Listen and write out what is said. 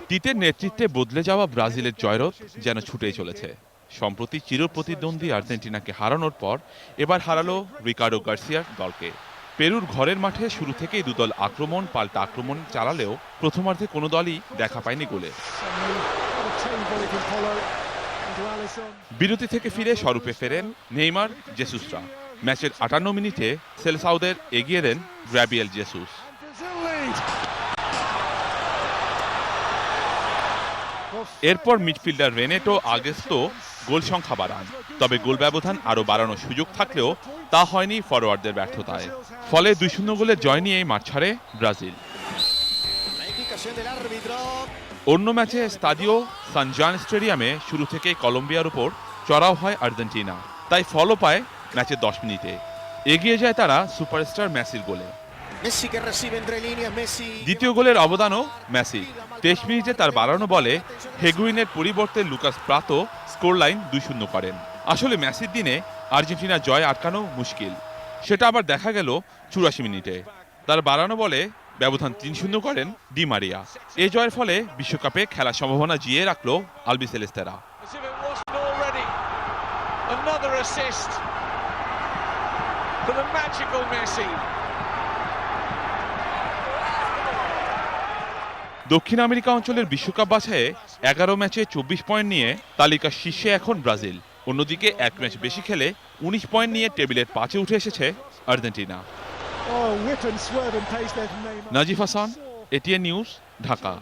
টিটের নেতৃত্বে বদলে যাওয়া ব্রাজিলের জয়রথ যেন ছুটেই চলেছে। সম্প্রতি চিরপ্রতিদ্বন্দ্বী আর্জেন্টিনাকে হারানোর পর এবার হারালো রিকার্ডো গার্সিয়ার দলকে। পেরুর ঘরের মাঠে শুরু থেকেই দুদল আক্রমণ পাল্টা আক্রমণ চালালেও প্রথমার্ধে কোনো দলই দেখা পায়নি গোলে। বিরতি থেকে ফিরে স্বরূপে ফেরেন নেইমার, জেসুসরা। ম্যাচের ৫৮ মিনিটে সেলসাওদের এগিয়ে দেন গ্যাব্রিয়েল জেসুস। এরপর মিডফিল্ডার রেনেটো আগেস্তো গোল সংখ্যা বাড়ান, তবে গোল ব্যবধান আরও বাড়ানোর সুযোগ থাকলেও তা হয়নি ফরোয়ার্ডদের ব্যর্থতায়। ফলে ২-০ গোলের জয় নিয়েই মাঠ ছাড়ে ব্রাজিল। অন্য ম্যাচে স্তাদিও সান জুয়ান স্টেডিয়ামে শুরু থেকেই কলম্বিয়ার উপর চড়াও হয় আর্জেন্টিনা, তাই ফলও পায় ম্যাচের ১০ মিনিটে। এগিয়ে যায় তারা সুপারস্টার মেসির গোলে। দ্বিতীয় গোলের অবদানও মেসি। ২৩ মিনিটে তার বাড়ানো বলে হেগুইনের পরিবর্তে লুকাস প্রাতো স্কোর লাইন ২-০ করেন। আসলে মেসির দিনে আর্জেন্টিনা জয় আটকানো মুশকিল, সেটা আবার দেখা গেল ৮৪ মিনিটে। তার বাড়ানো বলে ব্যবধান ৩-০ করেন ডি মারিয়া। এ জয়ের ফলে বিশ্বকাপে খেলার সম্ভাবনা জিয়ে রাখল আলবিসেলেস্তেরা। দক্ষিণ আমেরিকা অঞ্চলের বিশ্বকাপ বাছাইয়ে ১১ ম্যাচে ২৪ পয়েন্ট নিয়ে তালিকার শীর্ষে এখন ব্রাজিল। অন্যদিকে এক ম্যাচ বেশি খেলে ১৯ পয়েন্ট নিয়ে টেবিলের ৫-এ উঠে এসেছে Argentina. Nazif Hasan, ATN news, Dhaka.